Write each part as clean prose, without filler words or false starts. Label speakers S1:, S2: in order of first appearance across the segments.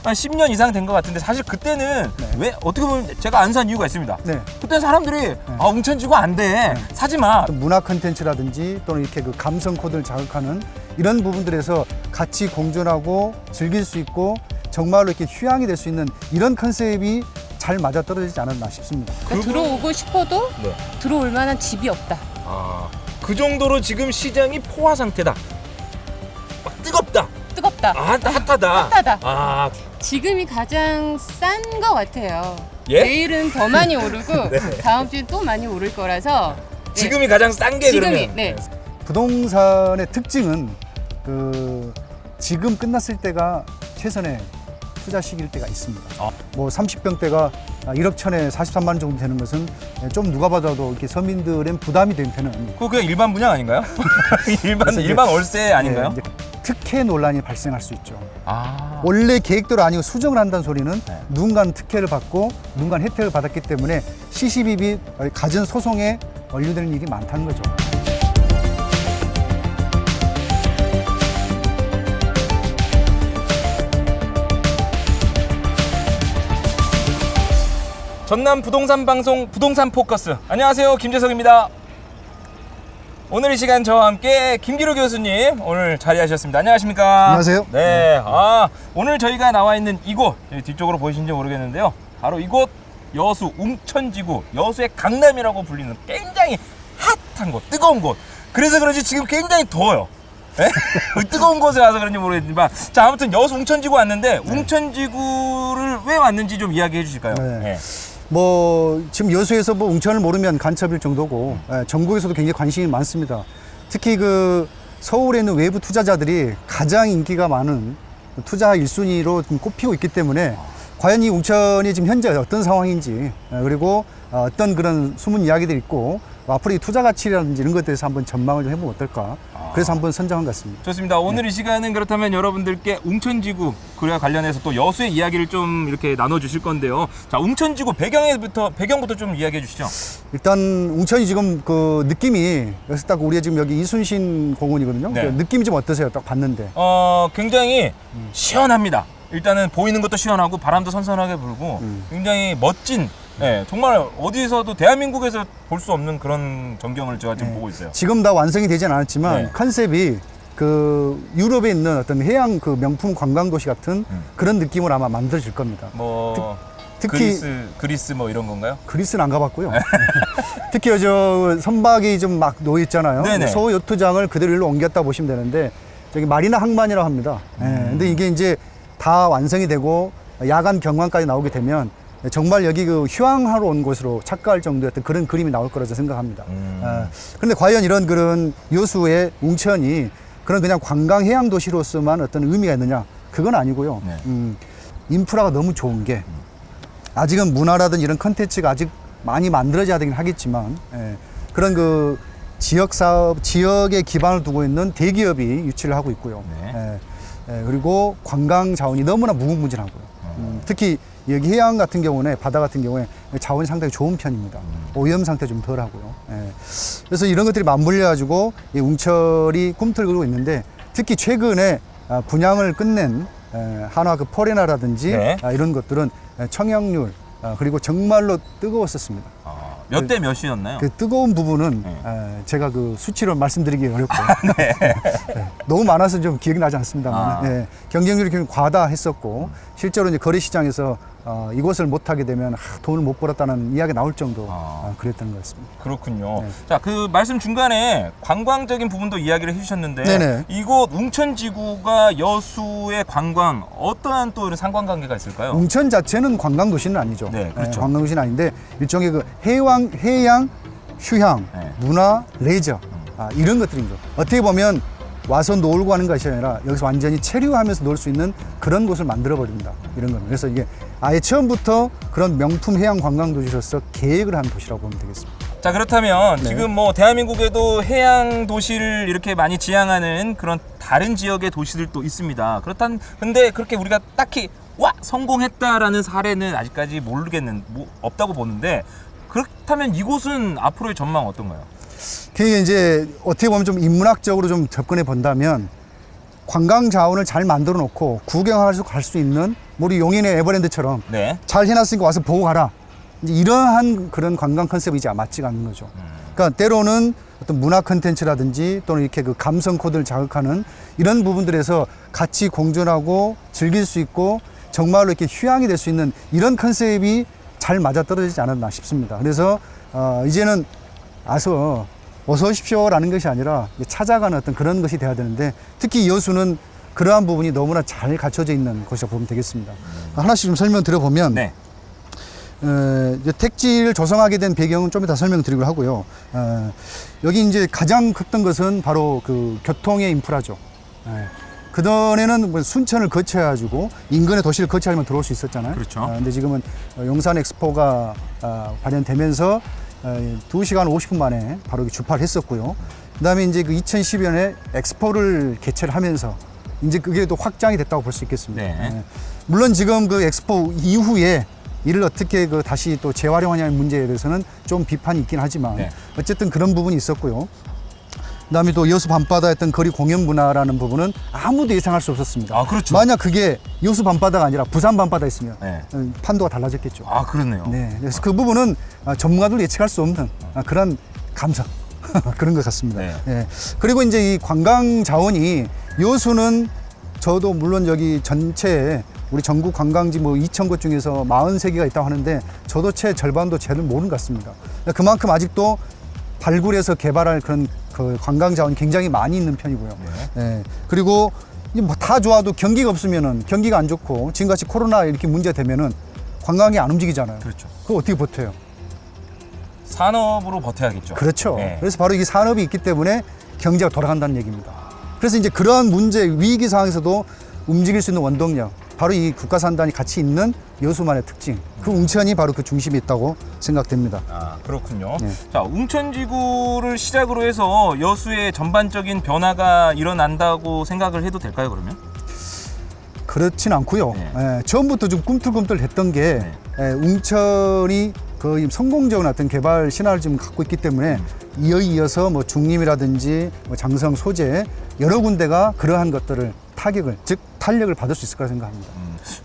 S1: 한 10년 이상 된 것 같은데 사실 그때는
S2: 네.
S1: 왜 어떻게 보면 제가 안 산 이유가 있습니다.
S2: 네.
S1: 그때 사람들이 아 웅천지구 안 돼. 사지 마.
S2: 문화 컨텐츠라든지 또는 이렇게 그 감성 코드를 자극하는 이런 부분들에서 같이 공존하고 즐길 수 있고 정말로 이렇게 휴양이 될 수 있는 이런 컨셉이 잘 맞아떨어지지 않았나 싶습니다.
S3: 그러니까 들어오고 싶어도
S1: 네.
S3: 들어올 만한 집이 없다.
S1: 아, 그 정도로 지금 시장이 포화 상태다. 막 뜨겁다.
S3: 뜨겁다.
S1: 아, 핫하다.
S3: 핫하다.
S1: 아,
S3: 지금이 가장 싼 것 같아요.
S1: 예?
S3: 내일은 더 많이 오르고
S1: 네.
S3: 다음 주에 또 많이 오를 거라서 네.
S1: 지금이 가장 싼 게
S3: 지금이,
S1: 그러면.
S3: 네.
S2: 부동산의 특징은 그 지금 끝났을 때가 최선의 투자 시기일 때가 있습니다.
S1: 아.
S2: 뭐 30평대가 1억 천에 43만 원 정도 되는 것은 좀 누가 봐도 이렇게 서민들은 부담이 되는
S1: 그거 그냥 일반 분양 아닌가요?
S2: 그래서 이제-
S1: 일반 월세 아닌가요?
S2: 이제 특혜 논란이 발생할 수 있죠.
S1: 아.
S2: 원래 계획대로 아니고 수정을 한다는 소리는
S1: 네.
S2: 누군가는 특혜를 받고 누군가는 혜택을 받았기 때문에 시시비비 갖은 소송에 원류되는 일이 많다는 거죠.
S1: 전남 부동산 방송 부동산 포커스. 안녕하세요, 김재석입니다. 오늘 이 시간 저와 함께 김기루 교수님 오늘 자리하셨습니다. 안녕하십니까?
S2: 안녕하세요.
S1: 네. 아, 오늘 저희가 나와 있는 이곳 뒤쪽으로 보이신지 모르겠는데요. 바로 이곳 여수 웅천지구 여수의 강남이라고 불리는 굉장히 핫한 곳, 뜨거운 곳. 그래서 그런지 지금 굉장히 더워요. 네? 뜨거운 곳에 와서 그런지 모르겠지만 자 아무튼 여수 웅천지구 왔는데 웅천지구를 왜 왔는지 좀 이야기해 주실까요?
S2: 네. 뭐 지금 여수에서 뭐 웅천을 모르면 간첩일 정도고 전국에서도 굉장히 관심이 많습니다. 특히 그 서울에 있는 외부 투자자들이 가장 인기가 많은 투자 1순위로 좀 꼽히고 있기 때문에 과연 이 웅천이 지금 현재 어떤 상황인지 그리고 어떤 그런 숨은 이야기들이 있고 앞으로 이 투자 가치라든지 이런 것에 대해서 한번 전망을 좀 해보면 어떨까. 그래서 한번 선정한 것 같습니다.
S1: 좋습니다. 오늘 이 시간은 그렇다면 여러분들께 웅천지구 그와 관련해서 또 여수의 이야기를 좀 이렇게 나눠주실 건데요. 자, 웅천지구 배경부터 좀 이야기해 주시죠.
S2: 일단 웅천이 지금 그 느낌이 여기서 딱 우리가 지금 여기 이순신 공원이거든요.
S1: 네.
S2: 그 느낌이 좀 어떠세요? 딱 봤는데.
S1: 굉장히 시원합니다. 일단은 보이는 것도 시원하고 바람도 선선하게 불고 굉장히 멋진 정말 어디서도 대한민국에서 볼 수 없는 그런 전경을 제가 지금 보고 있어요.
S2: 지금 다 완성이 되진 않았지만
S1: 네.
S2: 컨셉이 그 유럽에 있는 어떤 해양 그 명품 관광 도시 같은 그런 느낌으로 아마 만들어질 겁니다.
S1: 뭐
S2: 특히
S1: 그리스 뭐 이런 건가요?
S2: 그리스는 안 가봤고요. 특히 저 선박이 좀 막 놓여 있잖아요.
S1: 네네.
S2: 소 요트장을 그대로 일로 옮겼다 보시면 되는데 저기 마리나 항만이라고 합니다. 근데 이게 이제 다 완성이 되고 야간 경관까지 나오게 되면 정말 여기 그 휴양하러 온 곳으로 착각할 정도의 어떤 그런 그림이 나올 거라고 생각합니다. 그런데 과연 이런 그런 여수의 웅천이 그런 그냥 관광 해양 도시로서만 어떤 의미가 있느냐? 그건 아니고요.
S1: 네.
S2: 인프라가 너무 좋은 게 아직은 문화라든지 이런 컨텐츠가 아직 많이 만들어져야 되긴 하겠지만 그런 그 지역 사업, 지역에 기반을 두고 있는 대기업이 유치를 하고 있고요.
S1: 네.
S2: 그리고 관광 자원이 너무나 무궁무진하고요. 특히 여기 해양 같은 경우는 바다 같은 경우에 자원이 상당히 좋은 편입니다. 오염 상태 좀 덜하고요. 그래서 이런 것들이 맞물려 가지고 이 웅천이 꿈틀거리고 있는데 특히 최근에 분양을 끝낸 한화 그 포레나라든지
S1: 네.
S2: 이런 것들은 청약률 그리고 정말로 뜨거웠었습니다.
S1: 몇 대 몇이었나요?
S2: 그 뜨거운 부분은 제가 그 수치로 말씀드리기 어렵고 너무 많아서 좀 기억이 나지 않습니다만 경쟁률이 굉장히 과다했었고 실제로 이제 거래 시장에서 이것을 못하게 되면 돈을 못 벌었다는 이야기가 나올 정도 그랬던 것 같습니다.
S1: 그렇군요.
S2: 네.
S1: 자, 그 말씀 중간에 관광적인 부분도 이야기를 해주셨는데
S2: 네네.
S1: 이곳 웅천지구가 여수의 관광 어떠한 또 이런 상관관계가 있을까요?
S2: 웅천 자체는 관광 도시는 아니죠.
S1: 네, 그렇죠.
S2: 관광 도시는 아닌데 일종의 그 해양, 휴양,
S1: 네.
S2: 문화, 레저 이런 것들이죠. 어떻게 보면 와서 놀고 하는 것이 아니라 여기서 완전히 체류하면서 놀 수 있는 그런 곳을 만들어 버립니다. 이런 겁니다. 그래서 이게 아예 처음부터 그런 명품 해양 관광 도시로서 계획을 한 도시라고 보면 되겠습니다.
S1: 자, 그렇다면
S2: 네.
S1: 지금 뭐 대한민국에도 해양 도시를 이렇게 많이 지향하는 그런 다른 지역의 도시들도 있습니다. 근데 그렇게 우리가 딱히 성공했다라는 사례는 아직까지 없다고 보는데 그렇다면 이곳은 앞으로의 전망 어떤가요?
S2: 그게 이제 어떻게 보면 좀 인문학적으로 좀 접근해 본다면 관광 자원을 잘 만들어 놓고 구경할 수 있는 우리 용인의 에버랜드처럼
S1: 네.
S2: 잘 해놨으니까 와서 보고 가라. 이제 이러한 그런 관광 컨셉이 이제 맞지가 않는 거죠. 그러니까 때로는 어떤 문화 컨텐츠라든지 또는 이렇게 그 감성 코드를 자극하는 이런 부분들에서 같이 공존하고 즐길 수 있고 정말로 이렇게 휴양이 될 수 있는 이런 컨셉이 잘 맞아떨어지지 않았나 싶습니다. 그래서 이제는 어서 오십시오라는 것이 아니라 찾아가는 어떤 그런 것이 돼야 되는데 특히 여수는 그러한 부분이 너무나 잘 갖춰져 있는 곳이라고 보면 되겠습니다. 하나씩 좀 설명 드려보면
S1: 네.
S2: 이제 택지를 조성하게 된 배경은 좀 이따 설명드리고 하고요. 여기 이제 가장 컸던 것은 바로 그 교통의 인프라죠. 그전에는 뭐 순천을 거쳐가지고 인근의 도시를 거쳐야만 들어올 수 있었잖아요.
S1: 그렇죠.
S2: 근데 지금은 용산 엑스포가 발현되면서 2시간 50분 만에 바로 주파를 했었고요. 그 다음에 이제 그 2012년에 엑스포를 개최를 하면서 이제 그게 또 확장이 됐다고 볼 수 있겠습니다.
S1: 네.
S2: 물론 지금 그 엑스포 이후에 이를 어떻게 그 다시 또 재활용하냐는 문제에 대해서는 좀 비판이 있긴 하지만
S1: 네.
S2: 어쨌든 그런 부분이 있었고요. 그다음에 또 여수 밤바다에 했던 거리 공연 문화라는 부분은 아무도 예상할 수 없었습니다.
S1: 아, 그렇죠.
S2: 만약 그게 여수 밤바다가 아니라 부산 밤바다였으면
S1: 네.
S2: 판도가 달라졌겠죠.
S1: 아, 그렇네요.
S2: 네, 그래서 그 부분은 전문가들 예측할 수 없는 그런 감성 그런 것 같습니다.
S1: 네.
S2: 예. 그리고 이제 이 관광 자원이 여수는 저도 물론 여기 전체 우리 전국 관광지 뭐 2,000곳 중에서 43개가 있다고 하는데 저도 채 절반도 제대로 모르는 것 같습니다. 그만큼 아직도 발굴해서 개발할 그런 그 관광 자원이 굉장히 많이 있는 편이고요.
S1: 네.
S2: 예. 그리고 뭐 다 좋아도 경기가 없으면은 경기가 안 좋고 지금같이 코로나 이렇게 문제 되면은 관광이 안 움직이잖아요.
S1: 그렇죠.
S2: 그거 어떻게 버텨요?
S1: 산업으로 버텨야겠죠.
S2: 그렇죠.
S1: 네.
S2: 그래서 바로 이 산업이 있기 때문에 경제가 돌아간다는 얘기입니다. 그래서 이제 그러한 문제, 위기 상황에서도 움직일 수 있는 원동력, 바로 이 국가산단이 같이 있는 여수만의 특징, 그 웅천이 바로 그 중심에 있다고 생각됩니다.
S1: 아, 그렇군요.
S2: 네.
S1: 자, 웅천지구를 시작으로 해서 여수의 전반적인 변화가 일어난다고 생각을 해도 될까요, 그러면?
S2: 그렇진 않고요.
S1: 네.
S2: 처음부터 좀 꿈틀꿈틀 했던 게
S1: 네.
S2: 웅천이 거의 성공적인 어떤 개발 신화를 지금 갖고 있기 때문에 이어서 뭐 중림이라든지 뭐 장성, 소재 여러 군데가 그러한 것들을 타격을, 즉 탄력을 받을 수 있을 거라 생각합니다.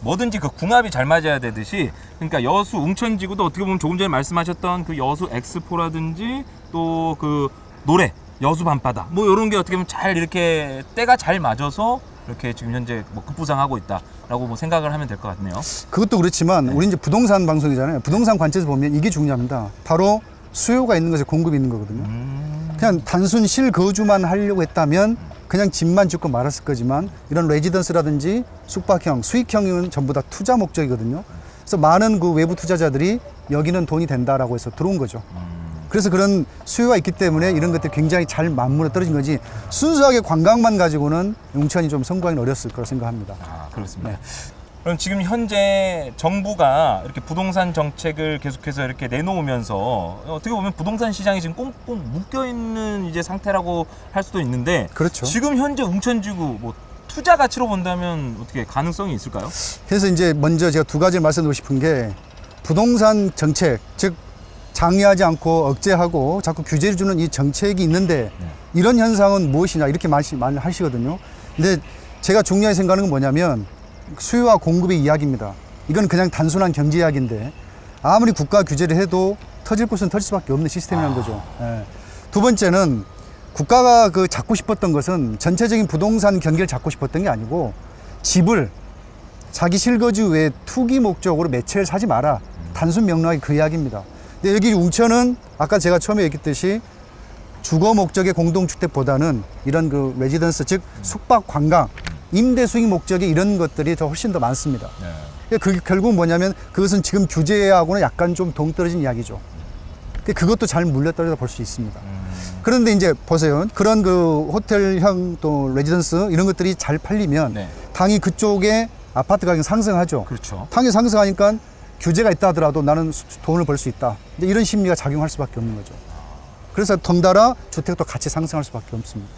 S1: 뭐든지 그 궁합이 잘 맞아야 되듯이, 그러니까 여수 웅천지구도 어떻게 보면 조금 전에 말씀하셨던 그 여수 엑스포라든지 또 그 노래 여수 밤바다 뭐 이런 게 어떻게 보면 잘 이렇게 때가 잘 맞아서 이렇게 지금 현재 뭐 급부상하고 있다라고 뭐 생각을 하면 될 것 같네요.
S2: 그것도 그렇지만 우리 이제 부동산 방송이잖아요. 부동산 관점에서 보면 이게 중요합니다. 바로 수요가 있는 것에 공급이 있는 거거든요. 그냥 단순 실거주만 하려고 했다면 그냥 집만 짓고 말았을 거지만 이런 레지던스라든지 숙박형, 수익형은 전부 다 투자 목적이거든요. 그래서 많은 그 외부 투자자들이 여기는 돈이 된다라고 해서 들어온 거죠. 그래서 그런 수요가 있기 때문에 이런 것들이 굉장히 잘 맞물어 떨어진 거지 순수하게 관광만 가지고는 웅천이 좀 성공하기는 어렸을 거라 생각합니다.
S1: 아, 그렇습니다.
S2: 네.
S1: 그럼 지금 현재 정부가 이렇게 부동산 정책을 계속해서 이렇게 내놓으면서 어떻게 보면 부동산 시장이 지금 꽁꽁 묶여 있는 이제 상태라고 할 수도 있는데,
S2: 그렇죠.
S1: 지금 현재 웅천지구 뭐 투자 가치로 본다면 어떻게 가능성이 있을까요?
S2: 그래서 이제 먼저 제가 두 가지를 말씀드리고 싶은 게 부동산 정책, 즉 장려하지 않고 억제하고 자꾸 규제를 주는 이 정책이 있는데 이런 현상은 무엇이냐 이렇게 말하시거든요. 근데 제가 중요하게 생각하는 건 뭐냐면 수요와 공급의 이야기입니다. 이건 그냥 단순한 경제 이야기인데 아무리 국가 규제를 해도 터질 곳은 터질 수밖에 없는 시스템이라는 거죠. 예. 두 번째는 국가가 그 잡고 싶었던 것은 전체적인 부동산 경기를 잡고 싶었던 게 아니고 집을 자기 실거주 외에 투기 목적으로 매체를 사지 마라. 단순 명료하게 그 이야기입니다. 근데 여기 웅천은 아까 제가 처음에 얘기했듯이 주거 목적의 공동주택보다는 이런 그 레지던스, 즉 숙박 관광, 임대 수익 목적의 이런 것들이 더 훨씬 더 많습니다. 그게 결국은 뭐냐면 그것은 지금 규제하고는 약간 좀 동떨어진 이야기죠. 그것도 잘 물려떨어져 볼 수 있습니다. 그런데 이제 보세요. 그런 그 호텔형 또 레지던스 이런 것들이 잘 팔리면
S1: 네.
S2: 당연히 그쪽에 아파트 가격이 상승하죠.
S1: 그렇죠.
S2: 당연히 상승하니까 규제가 있다 하더라도 나는 돈을 벌 수 있다. 이제 이런 심리가 작용할 수밖에 없는 거죠. 그래서 덩달아 주택도 같이 상승할 수밖에 없습니다.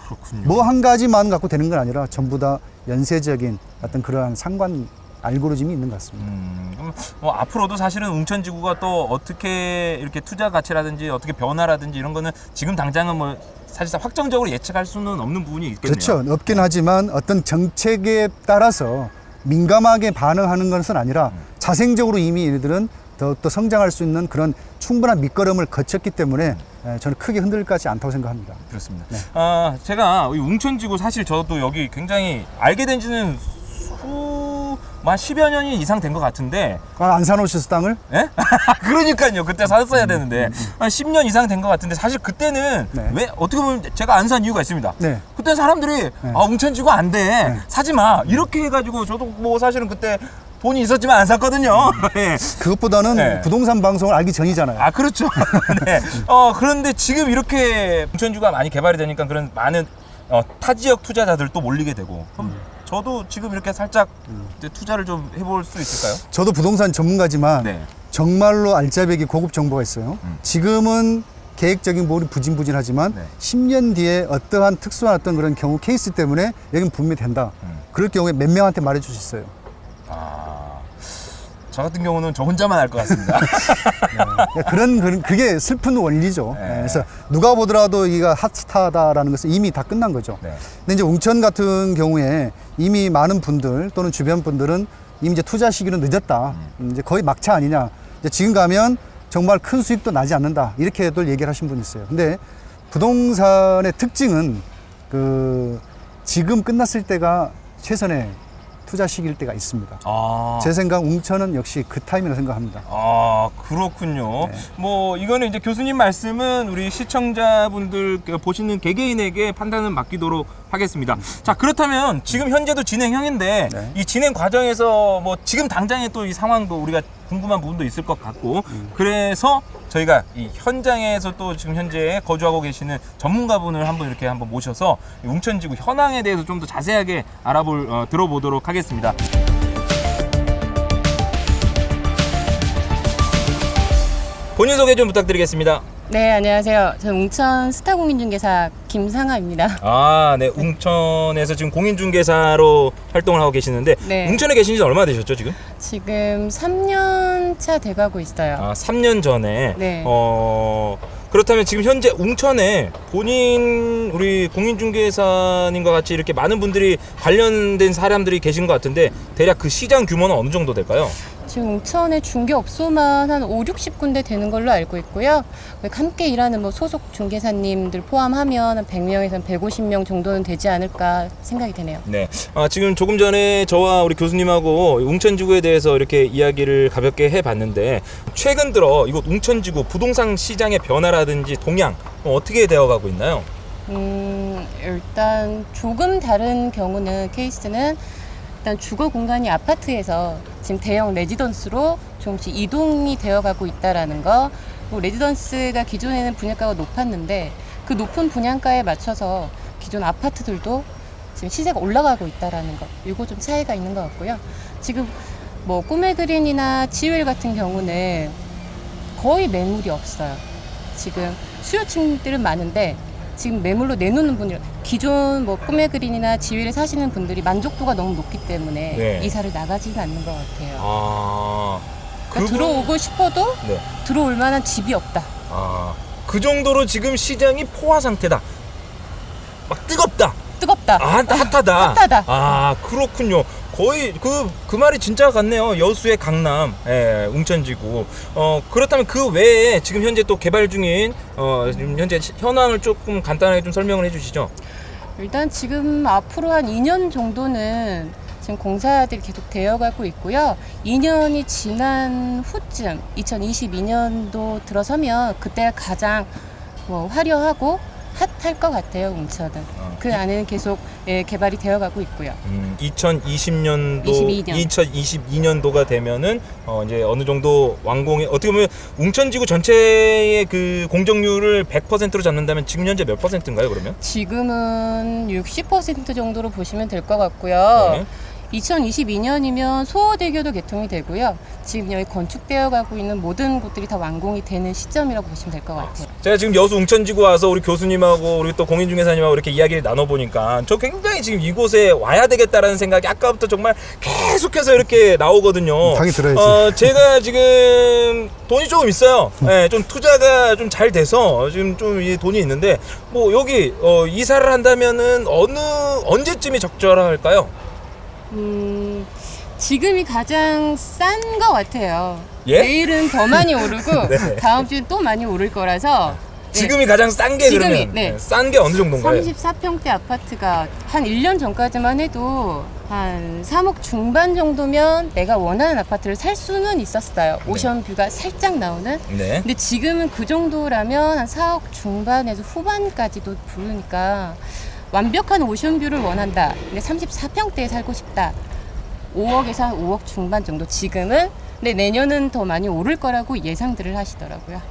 S1: 그렇군요.
S2: 뭐 한 가지만 갖고 되는 건 아니라 전부 다 연쇄적인 어떤 그러한 상관 알고리즘이 있는 것 같습니다.
S1: 그럼 뭐 앞으로도 사실은 웅천지구가 또 어떻게 이렇게 투자 가치라든지 어떻게 변화라든지 이런 거는 지금 당장은 뭐 사실상 확정적으로 예측할 수는 없는 부분이 있겠네요.
S2: 그렇죠. 없긴 하지만 어떤 정책에 따라서 민감하게 반응하는 것은 아니라 자생적으로 이미 얘네들은 더 성장할 수 있는 그런 충분한 밑거름을 거쳤기 때문에 저는 크게 흔들리지 않다고 생각합니다.
S1: 그렇습니다.
S2: 네.
S1: 제가 이 웅천지구 사실 저도 여기 굉장히 알게 된 지는 한 10여 년이 이상 된 것 같은데.
S2: 안 사놓으셨어, 땅을?
S1: 예? 그러니까요. 그때 샀어야 되는데 한 10년 이상 된 것 같은데 사실 그때는
S2: 네.
S1: 왜 어떻게 보면 제가 안 산 이유가 있습니다.
S2: 네.
S1: 그때 사람들이 웅천지구 안 돼.
S2: 네.
S1: 사지 마. 이렇게 해가지고 저도 뭐 사실은 그때 돈이 있었지만 안 샀거든요. 예.
S2: 그것보다는
S1: 네.
S2: 부동산 방송을 알기 전이잖아요.
S1: 아, 그렇죠. 네. 그런데 지금 이렇게 웅천지구가 많이 개발이 되니까 그런 많은 타 지역 투자자들도 몰리게 되고 그럼 저도 지금 이렇게 살짝 이제 투자를 좀 해볼 수 있을까요?
S2: 저도 부동산 전문가지만
S1: 네.
S2: 정말로 알짜배기 고급 정보가 있어요. 지금은 계획적인 부분이 부진부진하지만
S1: 네.
S2: 10년 뒤에 어떠한 특수한 어떤 그런 경우 케이스 때문에 여긴 분명히 된다. 그럴 경우에 몇 명한테 말해줄 수 있어요.
S1: 저 같은 경우는 저 혼자만 알 것 같습니다.
S2: 그게 슬픈 원리죠.
S1: 네.
S2: 그래서 누가 보더라도 이가 핫스타다라는 것은 이미 다 끝난 거죠.
S1: 네.
S2: 근데 이제 웅천 같은 경우에 이미 많은 분들 또는 주변 분들은 이미 이제 투자 시기는 늦었다. 이제 거의 막차 아니냐. 이제 지금 가면 정말 큰 수익도 나지 않는다. 이렇게들 얘기를 하신 분이 있어요. 근데 부동산의 특징은 지금 끝났을 때가 최선의 투자 시기일 때가 있습니다. 제 생각 웅천은 역시 그 타임이라고 생각합니다.
S1: 그렇군요.
S2: 네.
S1: 뭐 이거는 이제 교수님 말씀은 우리 시청자분들 보시는 개개인에게 판단은 맡기도록 하겠습니다. 자, 그렇다면 지금 현재도 진행형인데
S2: 네.
S1: 이 진행 과정에서 뭐 지금 당장의 또 이 상황도 우리가 궁금한 부분도 있을 것 같고 그래서 저희가 이 현장에서 또 지금 현재 거주하고 계시는 전문가분을 한번 모셔서 이 웅천지구 현황에 대해서 좀 더 자세하게 들어보도록 하겠습니다. 본인 소개 좀 부탁드리겠습니다.
S3: 네, 안녕하세요. 저는 웅천 스타공인중개사 김상아입니다.
S1: 네. 웅천에서 지금 공인중개사로 활동을 하고 계시는데
S3: 네.
S1: 웅천에 계신 지 얼마나 되셨죠, 지금?
S3: 지금 3년 차 돼가고 있어요.
S1: 3년 전에.
S3: 네.
S1: 그렇다면 지금 현재 웅천에 본인 우리 공인중개사님과 같이 이렇게 많은 분들이 관련된 사람들이 계신 것 같은데 대략 그 시장 규모는 어느 정도 될까요?
S3: 지금 웅천의 중개업소만 한 5, 60군데 되는 걸로 알고 있고요. 함께 일하는 뭐 소속 중개사님들 포함하면 한 100명에서 150명 정도는 되지 않을까 생각이 되네요.
S1: 네. 지금 조금 전에 저와 우리 교수님하고 웅천지구에 대해서 이렇게 이야기를 가볍게 해봤는데 최근 들어 이곳 웅천지구 부동산 시장의 변화라든지 동향 어떻게 되어가고 있나요?
S3: 일단 조금 다른 경우는 케이스는 일단 주거 공간이 아파트에서 지금 대형 레지던스로 조금씩 이동이 되어가고 있다라는 거. 레지던스가 기존에는 분양가가 높았는데 그 높은 분양가에 맞춰서 기존 아파트들도 지금 시세가 올라가고 있다라는 거. 이거 좀 차이가 있는 것 같고요. 지금 뭐 꿈의 그린이나 지웰 같은 경우는 거의 매물이 없어요. 지금 수요층들은 많은데 지금 매물로 내놓는 분들 기존 뭐 꿈의 그린이나 지위를 사시는 분들이 만족도가 너무 높기 때문에
S1: 네.
S3: 이사를 나가지는 않는 것 같아요.
S1: 그분-
S3: 그러니까 들어오고 싶어도
S1: 네.
S3: 들어올 만한 집이 없다.
S1: 그 정도로 지금 시장이 포화 상태다. 막 뜨겁다.
S3: 뜨겁다.
S1: 핫하다.
S3: 핫하다.
S1: 그렇군요. 거의 그 말이 진짜 같네요. 여수의 강남, 웅천지구. 그렇다면 그 외에 지금 현재 또 개발 중인 지금 현재 현황을 조금 간단하게 좀 설명을 해주시죠.
S3: 일단 지금 앞으로 한 2년 정도는 지금 공사들이 계속 되어가고 있고요. 2년이 지난 후쯤 2022년도 들어서면 그때가 가장 화려하고 핫할 것 같아요. 웅천은. 그 안에는 계속 개발이 되어가고 있고요.
S1: 2020년도,
S3: 22년.
S1: 2022년도가 되면은 이제 어느 정도 완공에 어떻게 보면 웅천지구 전체의 그 공정률을 100%로 잡는다면 지금 현재 몇 %인가요, 그러면?
S3: 지금은 60% 정도로 보시면 될 것 같고요.
S1: 네.
S3: 2022년이면 소호대교도 개통이 되고요. 지금 여기 건축되어 가고 있는 모든 곳들이 다 완공이 되는 시점이라고 보시면 될 것 같아요.
S1: 제가 지금 여수 웅천지구 와서 우리 교수님하고 우리 또 공인중개사님하고 이렇게 이야기를 나눠보니까 저 굉장히 지금 이곳에 와야 되겠다라는 생각이 아까부터 정말 계속해서 이렇게 나오거든요.
S2: 당연히 들어야지.
S1: 제가 지금 돈이 조금 있어요. 네, 좀 투자가 좀 잘 돼서 지금 좀 이 돈이 있는데 뭐 여기 이사를 한다면은 언제쯤이 적절할까요?
S3: 지금이 가장 싼 것 같아요.
S1: 예?
S3: 내일은 더 많이 오르고
S1: 네.
S3: 다음 주엔 또 많이 오를 거라서
S1: 지금이 가장 싼 게
S3: 지금이,
S1: 그러면
S3: 네.
S1: 싼 게 어느 정도인가요?
S3: 34평대 아파트가 한 1년 전까지만 해도 한 3억 중반 정도면 내가 원하는 아파트를 살 수는 있었어요. 오션뷰가 살짝 나오는.
S1: 네.
S3: 근데 지금은 그 정도라면 한 4억 중반에서 후반까지도 부르니까 완벽한 오션뷰를 원한다. 근데 34평대에 살고 싶다. 5억에서 한 5억 중반 정도 지금은. 근데 내년은 더 많이 오를 거라고 예상들을 하시더라고요.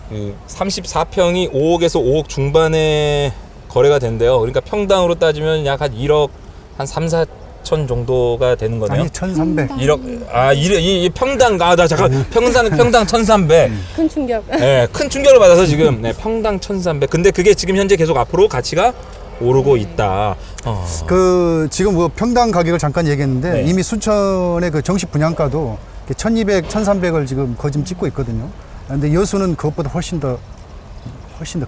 S1: 그 34평이 5억에서 5억 중반에 거래가 된대요. 그러니까 평당으로 따지면 약 한 1억 한 3, 4천 정도가 되는 거네요.
S2: 아니 1,300.
S1: 1억 이 평당 나 잠깐 평당 1,300.
S3: 큰 충격.
S1: 네, 큰 충격을 받아서 지금 네, 평당 1,300. 근데 그게 지금 현재 계속 앞으로 가치가 오르고 있다.
S2: 그 지금 뭐 평당 가격을 잠깐 얘기했는데
S1: 네.
S2: 이미 순천의 그 정식 분양가도 1,200, 1,300을 지금 거짓 찍고 있거든요. 근데 여수는 그것보다 훨씬 더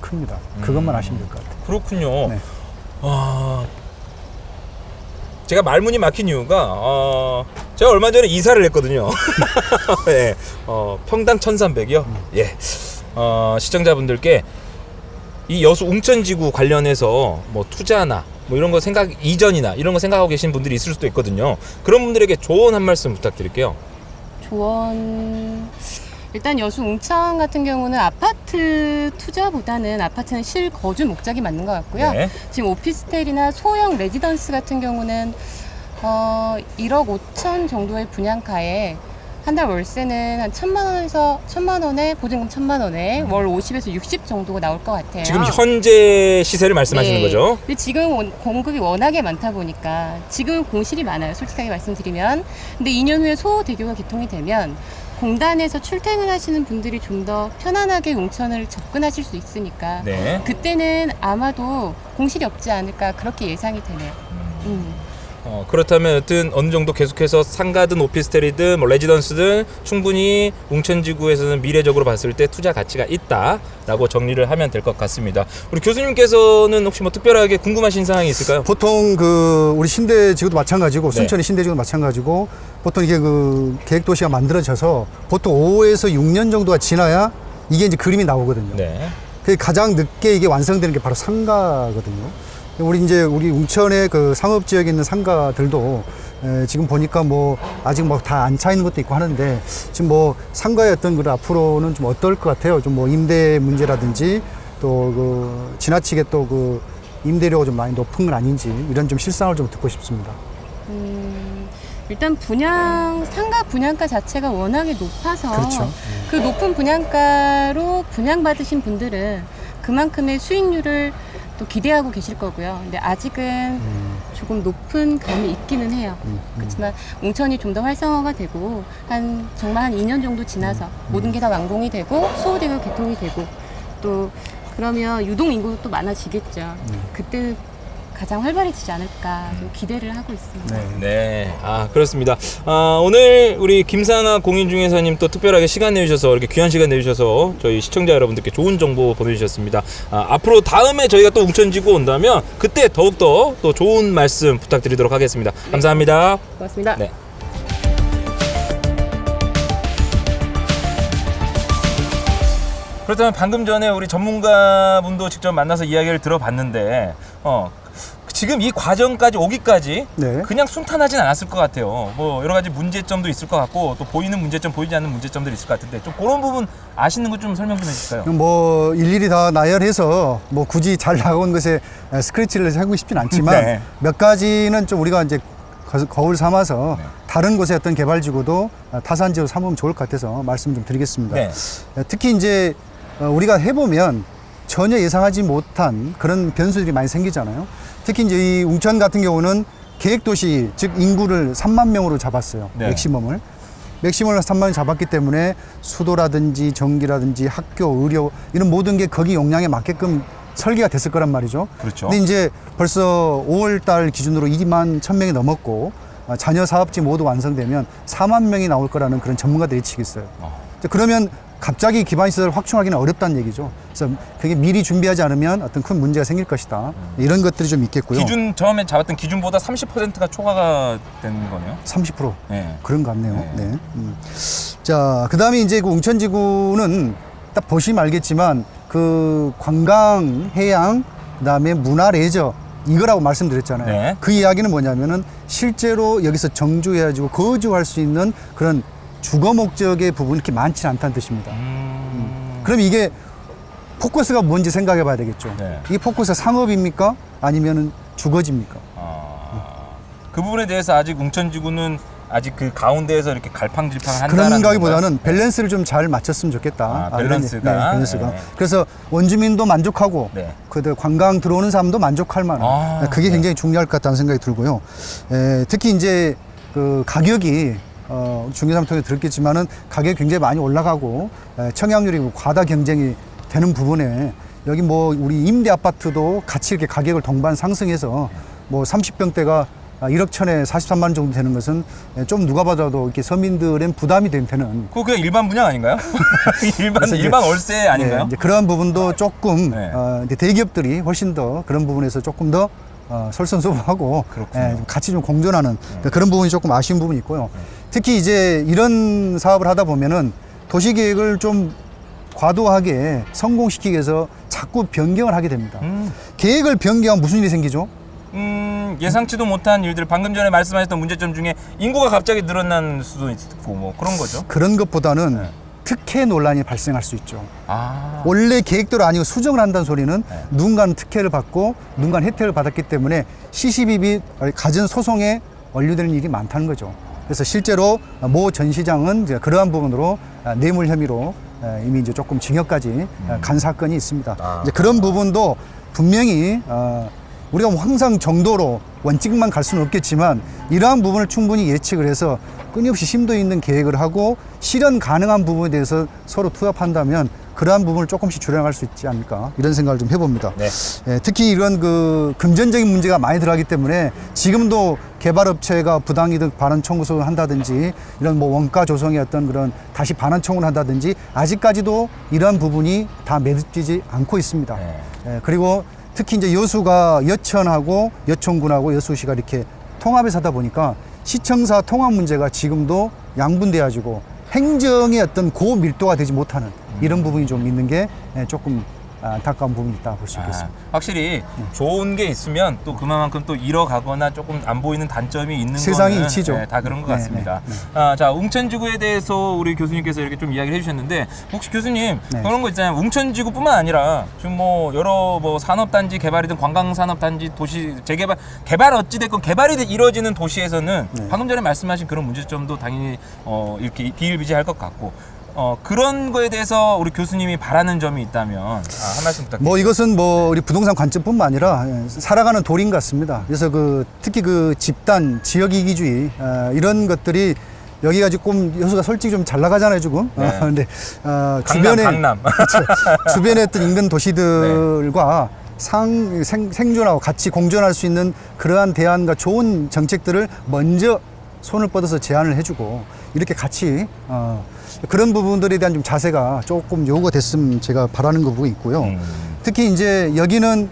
S2: 큽니다. 그것만 아시면 될 것 같아요.
S1: 그렇군요.
S2: 네.
S1: 제가 말문이 막힌 이유가 제가 얼마 전에 이사를 했거든요. 네, 평당 1,300이요. 예, 시청자분들께 이 여수 웅천지구 관련해서 뭐 투자나 뭐 이런 거 이전이나 이런 거 생각하고 계신 분들이 있을 수도 있거든요. 그런 분들에게 조언 한 말씀 부탁드릴게요.
S3: 조언. 일단 여수 웅천 같은 경우는 아파트 투자보다는 아파트는 실거주 목적이 맞는 것 같고요.
S1: 네.
S3: 지금 오피스텔이나 소형 레지던스 같은 경우는 1억 5천 정도의 분양가에 한 달 월세는 한 1,000만 원에 보증금 1,000만 원에 월 50에서 60 정도가 나올 것 같아요.
S1: 지금 현재 시세를 말씀하시는
S3: 네.
S1: 거죠?
S3: 근데 지금 공급이 워낙에 많다 보니까 지금 공실이 많아요. 솔직하게 말씀드리면. 근데 2년 후에 소호대교가 개통이 되면 공단에서 출퇴근하시는 분들이 좀 더 편안하게 웅천을 접근하실 수 있으니까
S1: 네.
S3: 그때는 아마도 공실이 없지 않을까 그렇게 예상이 되네요.
S1: 그렇다면 여튼 어느 정도 계속해서 상가든 오피스텔이든 뭐 레지던스든 충분히 웅천지구에서는 미래적으로 봤을 때 투자 가치가 있다라고 정리를 하면 될 것 같습니다. 우리 교수님께서는 혹시 뭐 특별하게 궁금하신 사항이 있을까요?
S2: 보통 그 우리 신대지구도 마찬가지고
S1: 네.
S2: 순천의 신대지구도 마찬가지고 보통 이게 그 계획도시가 만들어져서 보통 5에서 6년 정도가 지나야 이게 이제 그림이 나오거든요.
S1: 네.
S2: 그 가장 늦게 이게 완성되는 게 바로 상가거든요. 우리 웅천의 그 상업 지역에 있는 상가들도 지금 보니까 뭐 아직 뭐 다 안 차 있는 것도 있고 하는데 지금 뭐 상가의 어떤 그 앞으로는 좀 어떨 것 같아요. 좀 뭐 임대 문제라든지 또 그 지나치게 또 그 임대료가 좀 많이 높은 건 아닌지 이런 좀 실상을 좀 듣고 싶습니다.
S3: 일단 상가 분양가 자체가 워낙에 높아서
S2: 그렇죠.
S3: 그 높은 분양가로 분양받으신 분들은 그만큼의 수익률을 또 기대하고 계실 거고요. 근데 아직은 조금 높은 감이 있기는 해요. 그렇지만 웅천이 좀 더 활성화가 되고 정말 한 2년 정도 지나서 모든 게 다 완공이 되고 소호대교 개통이 되고 또 그러면 유동 인구도 또 많아지겠죠. 그때 가장 활발해지지 않을까 좀 기대를 하고 있습니다.
S1: 네, 그렇습니다. 오늘 우리 김상아 공인중개사님 또 특별하게 시간 내주셔서 이렇게 귀한 시간 내주셔서 저희 시청자 여러분들께 좋은 정보 보내주셨습니다. 앞으로 다음에 저희가 또 웅천지구 온다면 그때 더욱더 또 좋은 말씀 부탁드리도록 하겠습니다. 감사합니다.
S3: 고맙습니다.
S1: 네. 그렇다면 방금 전에 우리 전문가분도 직접 만나서 이야기를 들어봤는데 지금 이 과정까지 오기까지
S2: 네.
S1: 그냥 순탄하진 않았을 것 같아요. 뭐 여러 가지 문제점도 있을 것 같고 또 보이는 문제점, 보이지 않는 문제점들이 있을 것 같은데 좀 그런 부분 아시는 거 좀 설명 좀 해주실까요?
S2: 뭐 일일이 다 나열해서 뭐 굳이 잘 나온 것에 스크래치를 하고 싶진 않지만
S1: 네.
S2: 몇 가지는 좀 우리가 이제 거울 삼아서 다른 곳의 어떤 개발지구도 타산지로 삼으면 좋을 것 같아서 말씀 좀 드리겠습니다.
S1: 네.
S2: 특히 이제 우리가 해보면 전혀 예상하지 못한 그런 변수들이 많이 생기잖아요. 특히 이제 이 웅천 같은 경우는 계획도시, 즉 인구를 3만 명으로 잡았어요.
S1: 네.
S2: 맥시멈을 3만 명 잡았기 때문에 수도라든지 전기라든지 학교, 의료 이런 모든 게 거기 용량에 맞게끔 설계가 됐을 거란 말이죠.
S1: 그렇죠.
S2: 근데 이제 벌써 5월 달 기준으로 2만 1,000명이 넘었고 자녀 사업지 모두 완성되면 4만 명이 나올 거라는 그런 전문가들 예측이 있어요. 그러면 갑자기 기반 시설을 확충하기는 어렵다는 얘기죠. 그래서 그게 미리 준비하지 않으면 어떤 큰 문제가 생길 것이다. 이런 것들이 좀 있겠고요.
S1: 기준 처음에 잡았던 기준보다 30%가 초과가 된 거네요.
S2: 30%
S1: 네.
S2: 그런 것 같네요.
S1: 네.
S2: 네. 자, 그다음에 이제 그 웅천지구는 딱 보시면 알겠지만 그 관광, 해양, 그다음에 문화, 레저 이거라고 말씀드렸잖아요.
S1: 네.
S2: 그 이야기는 뭐냐면은 실제로 여기서 정주해가지고 거주할 수 있는 그런 주거 목적의 부분이 이렇게 많지는 않다는 뜻입니다. 그럼 이게 포커스가 뭔지 생각해 봐야 되겠죠.
S1: 네.
S2: 이 포커스가 상업입니까? 아니면은 주거지입니까?
S1: 그 부분에 대해서 아직 웅천지구는 아직 그 가운데에서 이렇게 갈팡질팡한다는
S2: 그런
S1: 건가요?
S2: 거기보다는 밸런스를 좀 잘 맞췄으면 좋겠다.
S1: 밸런스가.
S2: 네, 밸런스가.
S1: 네.
S2: 그래서 원주민도 만족하고
S1: 네.
S2: 그 관광 들어오는 사람도 만족할 만한 그게
S1: 네.
S2: 굉장히 중요할 것 같다는 생각이 들고요. 특히 이제 그 가격이 중개사람 통해 들었겠지만은 가격이 굉장히 많이 올라가고 청약률이 과다 경쟁이 되는 부분에 여기 뭐 우리 임대 아파트도 같이 이렇게 가격을 동반 상승해서 뭐 30평대가 1억 천에 43만 원 정도 되는 것은 좀 누가 봐도 이렇게 서민들은 부담이 되는
S1: 그거 그냥 일반 분양 아닌가요? 일반 월세 아닌가요?
S2: 네, 이제 그런 부분도 조금
S1: 네.
S2: 이제 대기업들이 훨씬 더 그런 부분에서 조금 더 솔선수범하고
S1: 그렇군요.
S2: 좀 같이 좀 공존하는 그런 부분이 조금 아쉬운 부분이 있고요. 특히 이제 이런 사업을 하다 보면은 도시계획을 좀 과도하게 성공시키기 위해서 자꾸 변경을 하게 됩니다. 계획을 변경하면 무슨 일이 생기죠?
S1: 예상치도 못한 일들, 방금 전에 말씀하셨던 문제점 중에 인구가 갑자기 늘어난 수도 있고 뭐 그런 거죠.
S2: 그런 것보다는
S1: 네.
S2: 특혜 논란이 발생할 수 있죠.
S1: 아,
S2: 원래 계획대로 아니고 수정을 한다는 소리는
S1: 네.
S2: 누군가는 특혜를 받고 누군가는 혜택을 받았기 때문에 시시비비 갖은 소송에 원류되는 일이 많다는 거죠. 그래서 실제로 모 전 시장은 이제 그러한 부분으로 뇌물 혐의로 이미 이제 조금 징역까지 간 사건이 있습니다. 이제 그런 부분도 분명히 우리가 항상 정도로 원칙만 갈 수는 없겠지만 이러한 부분을 충분히 예측을 해서 끊임없이 심도 있는 계획을 하고 실현 가능한 부분에 대해서 서로 투합한다면 그러한 부분을 조금씩 줄여나갈 수 있지 않을까 이런 생각을 좀 해봅니다.
S1: 네.
S2: 특히 이런 그 금전적인 문제가 많이 들어가기 때문에 지금도 개발업체가 부당이득 반환 청구서를 한다든지 이런 뭐 원가 조성의 어떤 그런 다시 반환 청구를 한다든지 아직까지도 이러한 부분이 다 매듭지지 않고 있습니다.
S1: 네.
S2: 그리고 특히 이제 여수가 여천하고 여천군하고 여수시가 이렇게 통합해서 하다 보니까 시청사 통합 문제가 지금도 양분돼가지고 행정의 어떤 고밀도가 되지 못하는 이런 부분이 좀 있는 게 조금 안타까운 부분이 있다 볼 수 있겠습니다.
S1: 확실히 좋은 게 있으면 또 그만큼 또 잃어가거나 조금 안 보이는 단점이 있는
S2: 세상이
S1: 거는
S2: 이치죠.
S1: 다 그런 것
S2: 네,
S1: 같습니다. 자, 웅천지구에 대해서 우리 교수님께서 이렇게 좀 이야기를 해주셨는데 혹시 교수님
S2: 네.
S1: 그런 거 있잖아요. 웅천지구뿐만 아니라 지금 뭐 여러 뭐 산업단지 개발이든 관광산업단지 도시 재개발 개발 어찌됐건 개발이 이루어지는 도시에서는
S2: 네.
S1: 방금 전에 말씀하신 그런 문제점도 당연히 이렇게 비일비재할 것 같고 그런 거에 대해서 우리 교수님이 바라는 점이 있다면 한 말씀 부탁드립니다.
S2: 뭐 이것은 뭐 우리 부동산 관점뿐만 아니라 살아가는 도림 같습니다. 그래서 그 특히 그 집단 지역 이기주의 이런 것들이 여기가 지금 여수가 솔직히 좀 잘 나가잖아요 지금.
S1: 네.
S2: 근데 주변에
S1: 강남.
S2: 그렇죠. 주변에 어떤 인근 도시들과 생존하고 같이 공존할 수 있는 그러한 대안과 좋은 정책들을 먼저 손을 뻗어서 제안을 해주고 이렇게 같이 그런 부분들에 대한 좀 자세가 조금 요구가 됐으면 제가 바라는 부분이 있고요. 특히 이제 여기는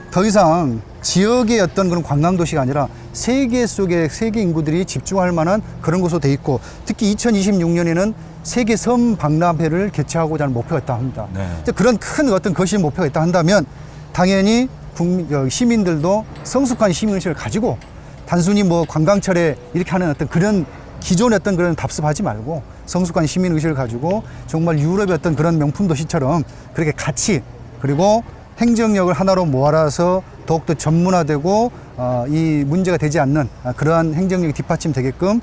S2: 더 이상 지역의 어떤 그런 관광도시가 아니라 세계 속에 세계 인구들이 집중할 만한 그런 곳으로 돼 있고 특히 2026년에는 세계 섬 박람회를 개최하고자 하는 목표가 있다 합니다.
S1: 네.
S2: 그런 큰 어떤 거시 목표가 있다 한다면 당연히 시민들도 성숙한 시민의식을 가지고 단순히 뭐 관광철에 이렇게 하는 어떤 그런 기존의 어떤 그런 답습하지 말고 성숙한 시민의식을 가지고 정말 유럽의 어떤 그런 명품 도시처럼 그렇게 같이 그리고 행정력을 하나로 모아서 더욱더 전문화되고 이 문제가 되지 않는 그러한 행정력이 뒷받침되게끔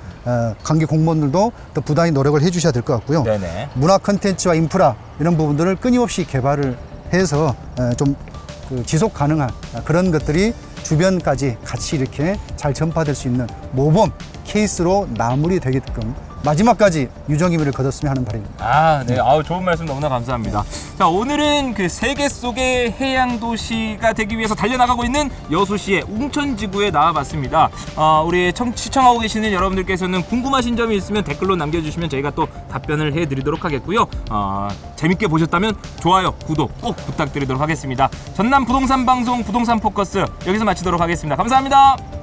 S2: 관계 공무원들도 더 부단히 노력을 해 주셔야 될 것 같고요.
S1: 네네.
S2: 문화 콘텐츠와 인프라 이런 부분들을 끊임없이 개발을 해서 좀 그 지속 가능한 그런 것들이 주변까지 같이 이렇게 잘 전파될 수 있는 모범 케이스로 나물이 되게끔 마지막까지 유정의미를 거뒀으면 하는 바람입니다.
S1: 아, 네. 아우, 좋은 말씀 너무나 감사합니다. 자, 오늘은 그 세계 속의 해양 도시가 되기 위해서 달려나가고 있는 여수시의 웅천지구에 나와봤습니다. 우리 시청하고 계시는 여러분들께서는 궁금하신 점이 있으면 댓글로 남겨주시면 저희가 또 답변을 해드리도록 하겠고요. 재밌게 보셨다면 좋아요, 구독 꼭 부탁드리도록 하겠습니다. 전남 부동산 방송 부동산 포커스 여기서 마치도록 하겠습니다. 감사합니다.